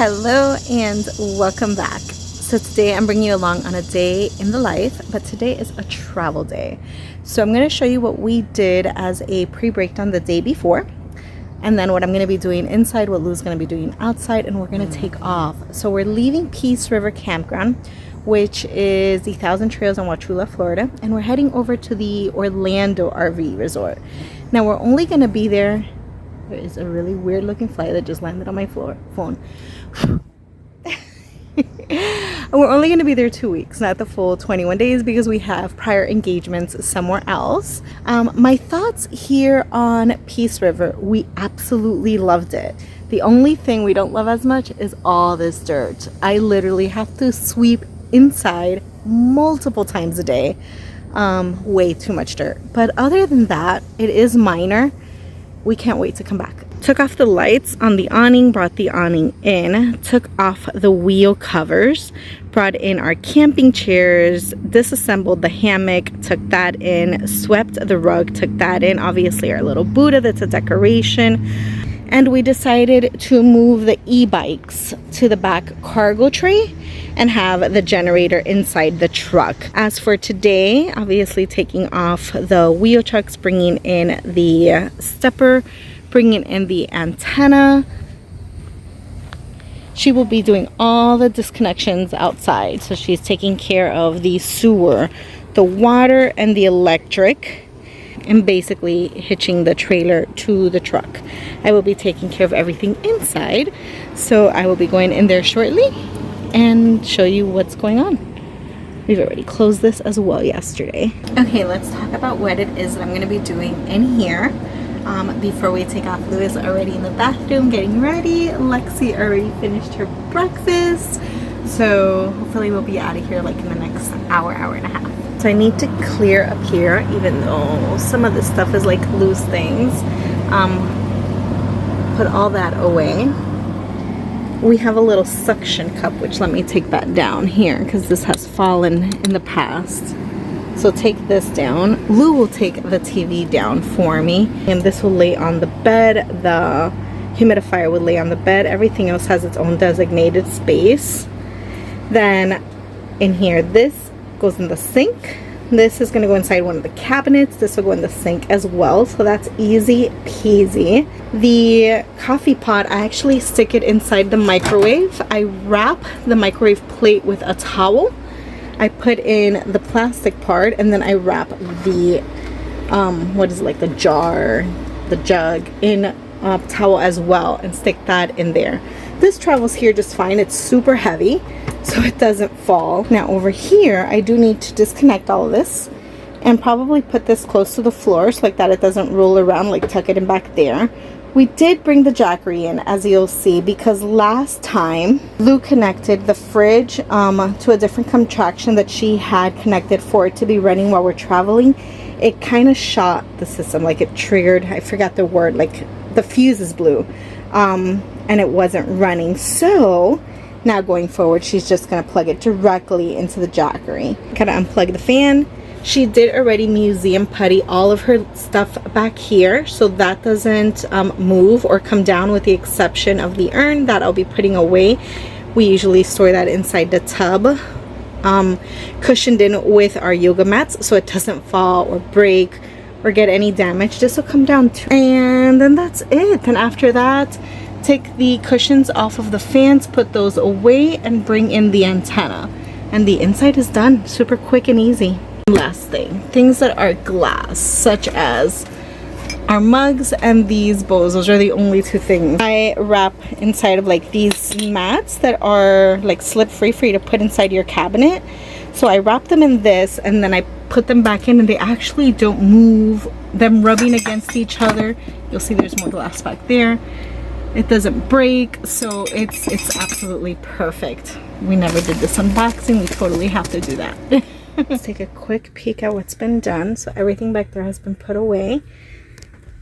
Hello and welcome back. So today I'm bringing you along on a day in the life, but today is a travel day. So I'm going to show you what we did as a pre-breakdown the day before, and then what I'm going to be doing inside, what Lou's going to be doing outside, and we're going to take off. So we're leaving Peace River Campground, which is the Thousand Trails in Wauchula, Florida, and we're heading over to the Orlando RV resort. Now we're only going to be there. There is a really weird looking fly that just landed on my phone. We're only going to be there 2 weeks, not the full 21 days, because we have prior engagements somewhere else. My thoughts here on Peace River: we absolutely loved it. The only thing we don't love as much is all this dirt. I literally have to sweep inside multiple times a day. Way too much dirt. But other than that, it is minor. We can't wait to come back. Took off the lights on the awning, brought the awning in, took off the wheel covers, brought in our camping chairs, disassembled the hammock, took that in, swept the rug, took that in, obviously our little Buddha that's a decoration, and we decided to move the e-bikes to the back cargo tray and have the generator inside the truck. As for today, obviously taking off the wheel chucks, bringing in the stepper, bringing in the antenna. She will be doing all the disconnections outside. So she's taking care of the sewer, the water, and the electric, and basically hitching the trailer to the truck. I will be taking care of everything inside. So I will be going in there shortly and show you what's going on. We've already closed this as well yesterday. Okay, let's talk about what it is that I'm going to be doing in here. Before we take off, Lou is already in the bathroom getting ready. Lexi already finished her breakfast. So hopefully we'll be out of here like in the next hour and a half. So I need to clear up here, even though some of this stuff is like loose things. Put all that away. We have a little suction cup, which let me take that down here because this has fallen in the past. So take this down. Lou will take the TV down for me, and this will lay on the bed. The humidifier will lay on the bed. Everything else has its own designated space. Then in here, this goes in the sink. This is going to go inside one of the cabinets. This will go in the sink as well, so that's easy peasy. The coffee pot, I actually stick it inside the microwave. I wrap the microwave plate with a towel. I put in the plastic part, and then I wrap the what is it, like the jar, the jug, in a towel as well, and stick that in there. This travels here just fine. It's super heavy, so it doesn't fall. Now over here, I do need to disconnect all of this and probably put this close to the floor so like that it doesn't roll around, like tuck it in back there. We did bring the Jackery in, as you'll see, because last time Lou connected the fridge to a different contraction that she had connected for it to be running while we're traveling. It kind of shot the system, like it triggered, I forgot the word, like the fuses blew, and it wasn't running. So now going forward, she's just going to plug it directly into the Jackery. Kind of unplug the fan. She did already museum putty all of her stuff back here, so that doesn't move or come down, with the exception of the urn that I'll be putting away. We usually store that inside the tub, cushioned in with our yoga mats, so it doesn't fall or break or get any damage. This will come down too. And then that's it. Then after that, take the cushions off of the fans, put those away, and bring in the antenna. And the inside is done. Super quick and easy. Last thing, things that are glass, such as our mugs and these bowls. Those are the only two things I wrap inside of, like these mats that are like slip free for you to put inside your cabinet. So I wrap them in this, and then I put them back in, and they actually don't move. Them rubbing against each other, you'll see there's more glass back there. It doesn't break, so it's absolutely perfect. We never did this unboxing. We totally have to do that. Let's take a quick peek at what's been done. So everything back there has been put away.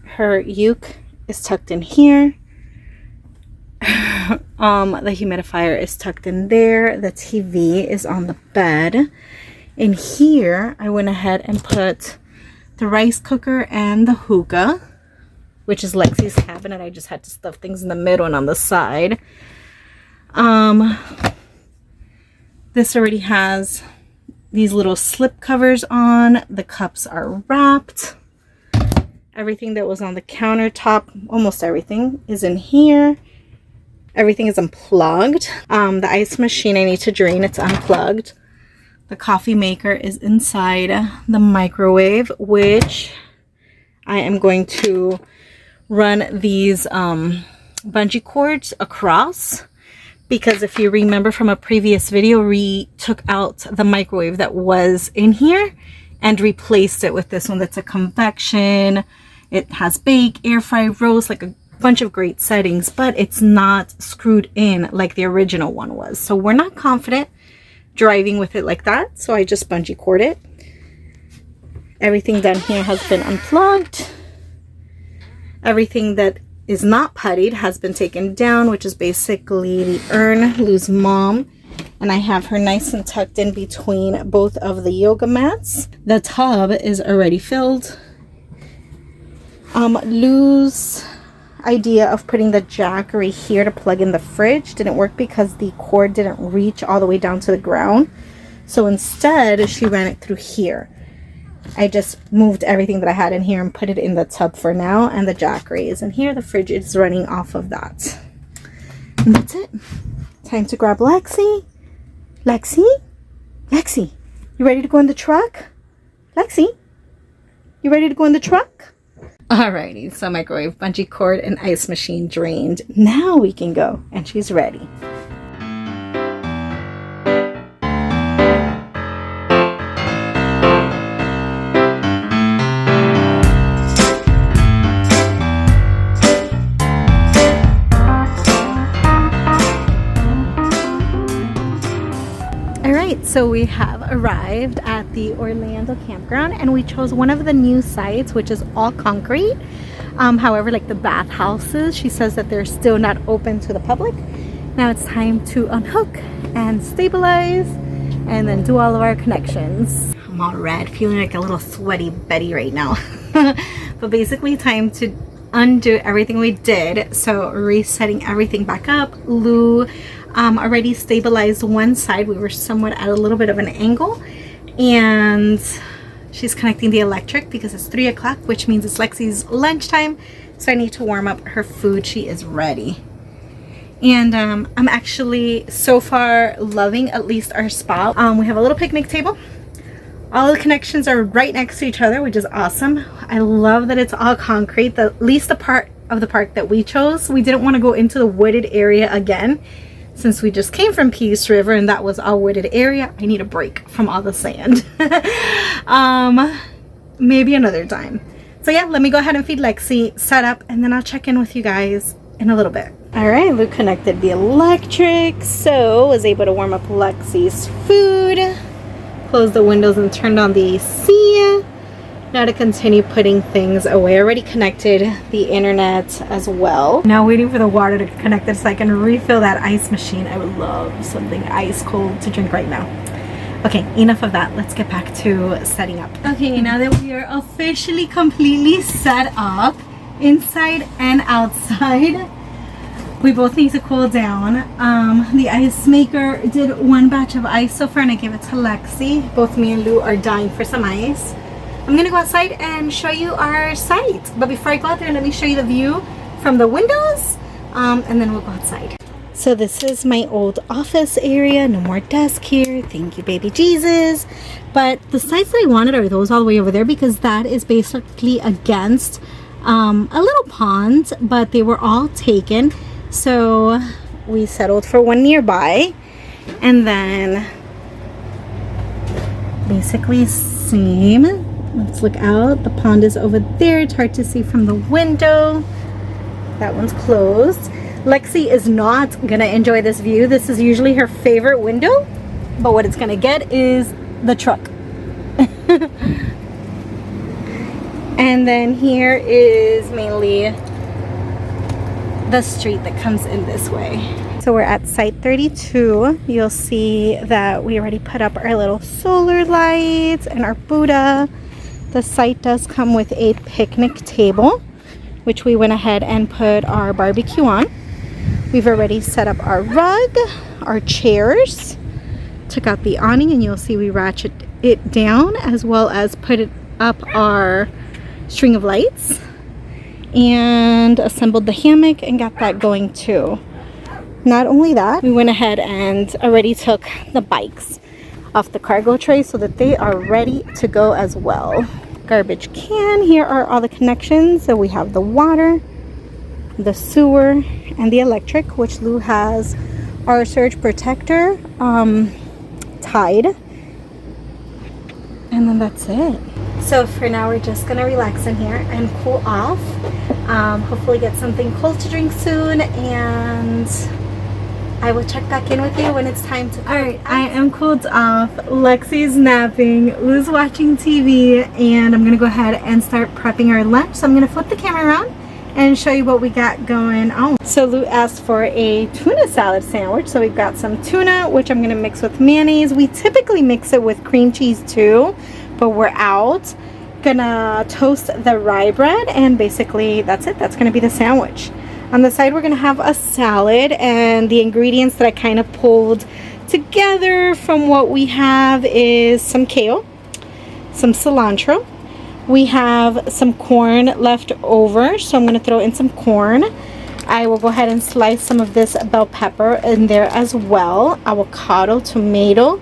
Her uke is tucked in here. The humidifier is tucked in there. The TV is on the bed. In here, I went ahead and put the rice cooker and the hookah, which is Lexi's cabinet. I just had to stuff things in the middle and on the side. This already has these little slip covers on. The cups are wrapped. Everything that was on the countertop, almost everything, is in here. Everything is unplugged. The ice machine I need to drain, it's unplugged. The coffee maker is inside the microwave, which I am going to run these bungee cords across, because if you remember from a previous video, we took out the microwave that was in here and replaced it with this one that's a convection. It has bake, air fry, roast, like a bunch of great settings, but it's not screwed in like the original one was. So we're not confident driving with it like that, so I just bungee cord it. Everything down here has been unplugged. Everything that is not puttied has been taken down, which is basically the urn, Lou's mom, and I have her nice and tucked in between both of the yoga mats. The tub is already filled. Lou's idea of putting the jackery here to plug in the fridge didn't work because the cord didn't reach all the way down to the ground. So instead, she ran it through here. I just moved everything that I had in here and put it in the tub for now, and the jackery is in here. The fridge is running off of that. And that's it. Time to grab Lexi. Lexi? Lexi, you ready to go in the truck? Lexi, you ready to go in the truck? Alrighty, so microwave, bungee cord, and ice machine drained. Now we can go, and she's ready. So we have arrived at the Orlando campground, and we chose one of the new sites, which is all concrete. However, like the bathhouses, she says that they're still not open to the public. Now it's time to unhook and stabilize and then do all of our connections. I'm all red, feeling like a little sweaty Betty right now. But basically time to undo everything we did. So resetting everything back up. Lou already stabilized one side. We were somewhat at a little bit of an angle, and she's connecting the electric because it's 3 o'clock, which means it's Lexi's lunchtime, so I need to warm up her food. She is ready. And I'm actually so far loving at least our spot. We have a little picnic table. All the connections are right next to each other, which is awesome. I love that it's all concrete. At least the part of the park that we chose, we didn't want to go into the wooded area again, since we just came from Peace River and that was our wooded area. I need a break from all the sand. Maybe another time. So yeah, let me go ahead and feed Lexi, set up, and then I'll check in with you guys in a little bit. All right, Lou connected the electric, so was able to warm up Lexi's food, closed the windows and turned on the AC. Now to continue putting things away. I already connected the internet as well. Now waiting for the water to connect it so I can refill that ice machine. I would love something ice cold to drink right now. Okay, enough of that. Let's get back to setting up. Okay, now that we are officially completely set up inside and outside, we both need to cool down. The ice maker did one batch of ice so far and I gave it to Lexi. Both me and Lou are dying for some ice. I'm gonna go outside and show you our site, but before I go out there, let me show you the view from the windows, and then we'll go outside. So this is my old office area. No more desk here, thank you baby Jesus. But the sites that I wanted are those all the way over there, because that is basically against a little pond, but they were all taken, so we settled for one nearby. And then basically same. Let's look out. The pond is over there. It's hard to see from the window. That one's closed. Lexi is not gonna enjoy this view. This is usually her favorite window, but what it's gonna get is the truck. And then here is mainly the street that comes in this way. So we're at site 32. You'll see that we already put up our little solar lights and our Buddha. The site does come with a picnic table, which we went ahead and put our barbecue on. We've already set up our rug, our chairs, took out the awning, and you'll see we ratchet it down as well as put it up our string of lights, and assembled the hammock and got that going too. Not only that, we went ahead and already took the bikes off the cargo tray so that they are ready to go as well. Garbage can, here are all the connections. So we have the water, the sewer, and the electric, which Lou has our surge protector tied. And then that's it. So for now, we're just gonna relax in here and cool off. Hopefully get something cold to drink soon, and I will check back in with you when it's time to. Alright, I am cooled off. Lexi's napping, Lou's watching TV, and I'm gonna go ahead and start prepping our lunch. So I'm gonna flip the camera around and show you what we got going on. So Lou asked for a tuna salad sandwich. So we've got some tuna, which I'm gonna mix with mayonnaise. We typically mix it with cream cheese too, but we're out. Gonna toast the rye bread, and basically that's it. That's gonna be the sandwich. On the side, we're gonna have a salad, and the ingredients that I kind of pulled together from what we have is some kale, some cilantro. We have some corn left over, so I'm gonna throw in some corn. I will go ahead and slice some of this bell pepper in there as well. Avocado, tomato,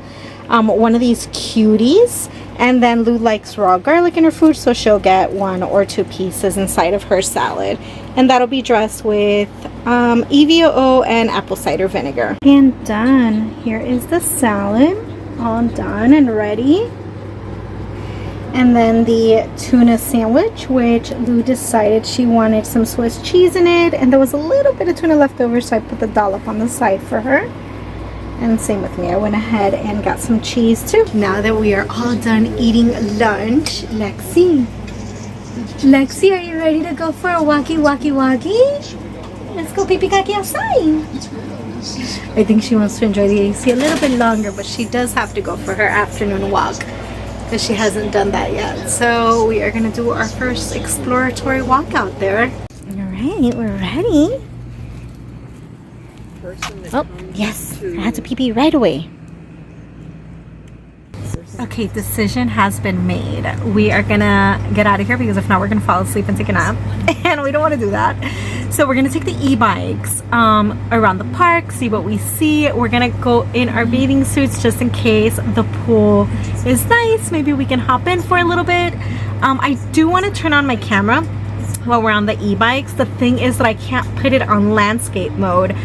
one of these cuties. And then Lou likes raw garlic in her food, so she'll get 1 or 2 pieces inside of her salad. And that'll be dressed with EVOO and apple cider vinegar. And done. Here is the salad, all done and ready. And then the tuna sandwich, which Lou decided she wanted some Swiss cheese in it. And there was a little bit of tuna left over, so I put the dollop on the side for her. And same with me, I went ahead and got some cheese too. Now that we are all done eating lunch, Lexi, are you ready to go for a walkie? Let's go pee kaki outside. I think she wants to enjoy the AC a little bit longer, but she does have to go for her afternoon walk because she hasn't done that yet. So we are gonna do our first exploratory walk out there. All right, we're ready. Oh, yes, I had to pee right away. Okay, decision has been made. We are gonna get out of here because if not, we're gonna fall asleep and take a nap. And we don't wanna do that. So we're gonna take the e-bikes around the park, see what we see. We're gonna go in our bathing suits just in case the pool is nice. Maybe we can hop in for a little bit. I do wanna turn on my camera while we're on the e-bikes. The thing is that I can't put it on landscape mode.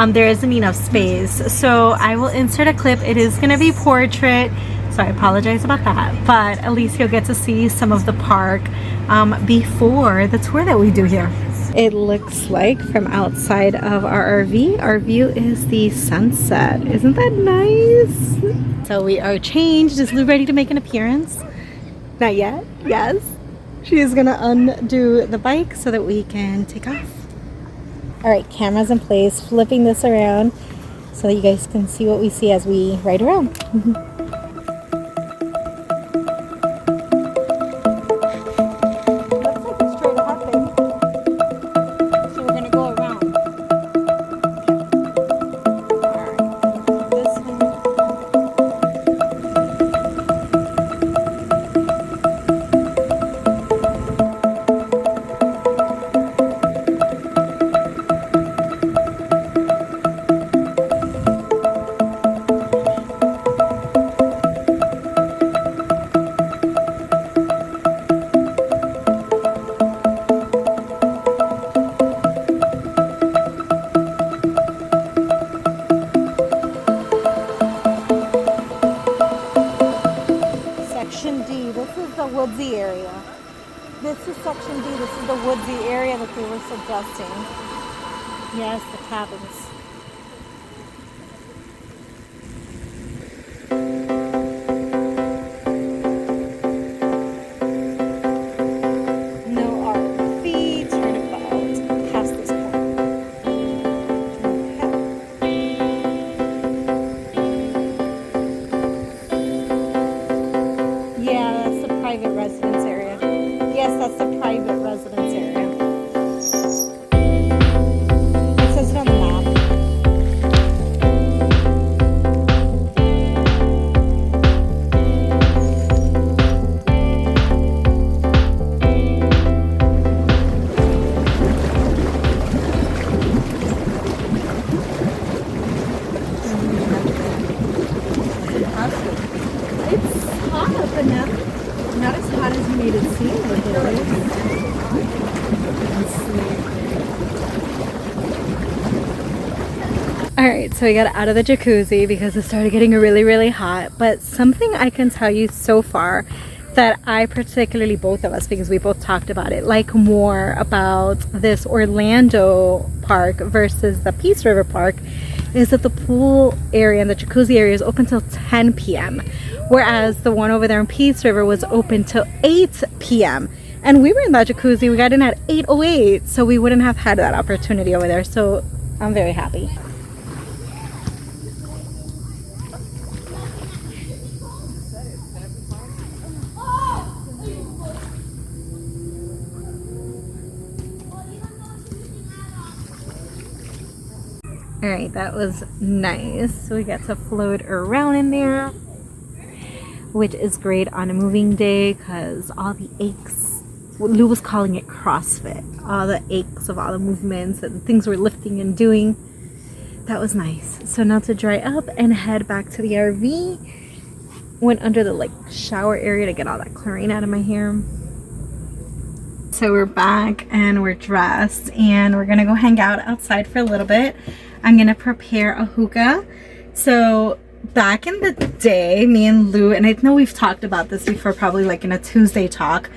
There isn't enough space, so I will insert a clip. It is going to be portrait, so I apologize about that, but at least you'll get to see some of the park before the tour that we do here. It looks like from outside of our RV, our view is the sunset. Isn't that nice? So we are changed. Is Lou ready to make an appearance? Not yet? Yes. She is going to undo the bike so that we can take off. All right, camera's in place, flipping this around so that you guys can see what we see as we ride around. Woodsy area. This is section D. This is the woodsy area that they were suggesting. Yes, the cabins. No RV. Turn about past this point. Yeah, that's the private residence area. Yes, that's the private residence area. It says it on the map. Alright, so we got out of the jacuzzi because it started getting really, really hot. But something I can tell you so far that I particularly, both of us, because we both talked about it, like more about this Orlando park versus the Peace River Park, is that the pool area and the jacuzzi area is open till 10 p.m. Whereas the one over there in Peace River was open till 8 p.m. And we were in that jacuzzi, we got in at 8:08, so we wouldn't have had that opportunity over there. So I'm very happy. Alright, that was nice. So we got to float around in there, which is great on a moving day because all the aches, Lou was calling it CrossFit, all the aches of all the movements and things we're lifting and doing. That was nice. So now to dry up and head back to the RV. Went under the like shower area to get all that chlorine out of my hair. So we're back and we're dressed and we're gonna go hang out outside for a little bit. I'm gonna prepare a hookah. So back in the day, me and Lou, and I know we've talked about this before, probably like in a Tuesday talk,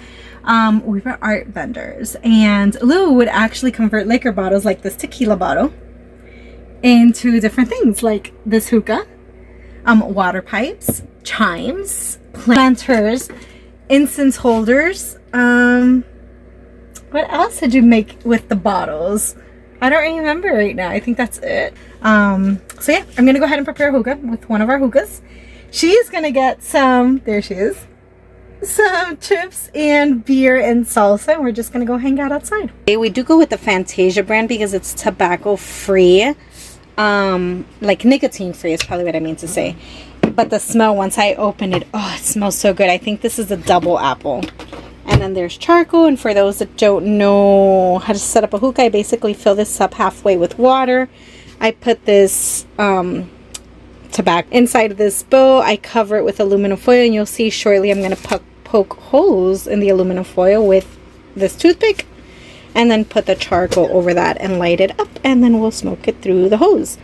we were art vendors, and Lou would actually convert liquor bottles like this tequila bottle into different things like this hookah, water pipes, chimes, planters, incense holders. What else did you make with the bottles? I don't remember right now. I think that's it. So yeah, I'm gonna go ahead and prepare a hookah with one of our hookahs. She's gonna get some, there she is, some chips and beer and salsa, and we're just gonna go hang out outside. We do go with the Fantasia brand because it's tobacco free, like nicotine free is probably what I mean to say. But the smell, once I open it, oh, it smells so good. I think this is a double apple. And then there's charcoal, and for those that don't know how to set up a hookah, I basically fill this up halfway with water. I put this tobacco inside of this bowl. I cover it with aluminum foil, and you'll see shortly I'm going to poke holes in the aluminum foil with this toothpick, and then put the charcoal over that and light it up, and then we'll smoke it through the hose.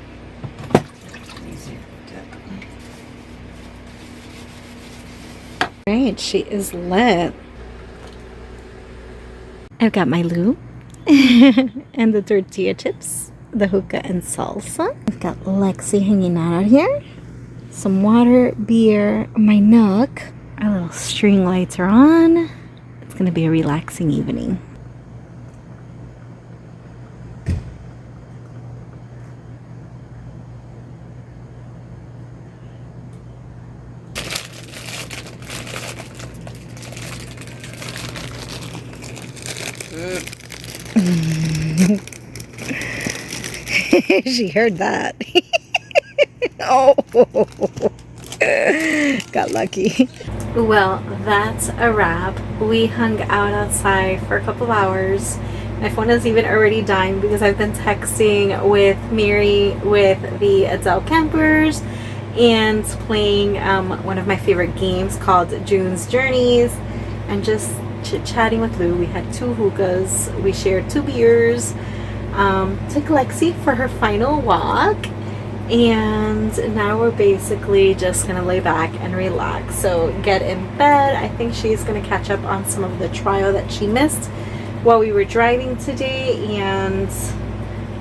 Alright, she is lit. I've got my Lou and the tortilla chips, the hookah and salsa. I've got Lexi hanging out here. Some water, beer, my nook. Our little string lights are on. It's gonna be a relaxing evening. She heard that. Oh, got lucky. Well, that's a wrap. We hung out outside for a couple of hours. My phone is even already dying because I've been texting with Mary with the Adele Campers and playing one of my favorite games called June's Journeys, and just chatting with Lou. We had 2 hookahs, we shared 2 beers, took Lexi for her final walk, and now we're basically just gonna lay back and relax. So get in bed. I think she's gonna catch up on some of the trial that she missed while we were driving today, and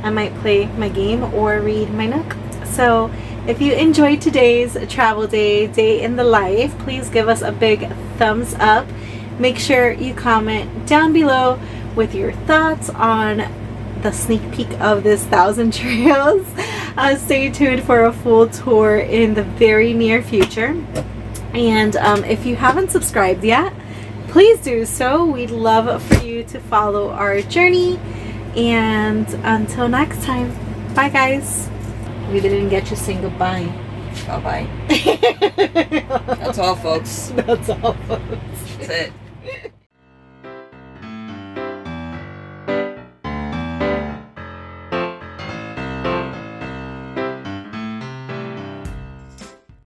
I might play my game or read my nook. So if you enjoyed today's travel day in the life, please give us a big thumbs up. Make sure you comment down below with your thoughts on the sneak peek of this 1,000 trails. Stay tuned for a full tour in the very near future. And if you haven't subscribed yet, please do so. We'd love for you to follow our journey. And until next time, bye guys. We didn't get you saying goodbye. Bye-bye. That's all, folks. That's all, folks. That's it.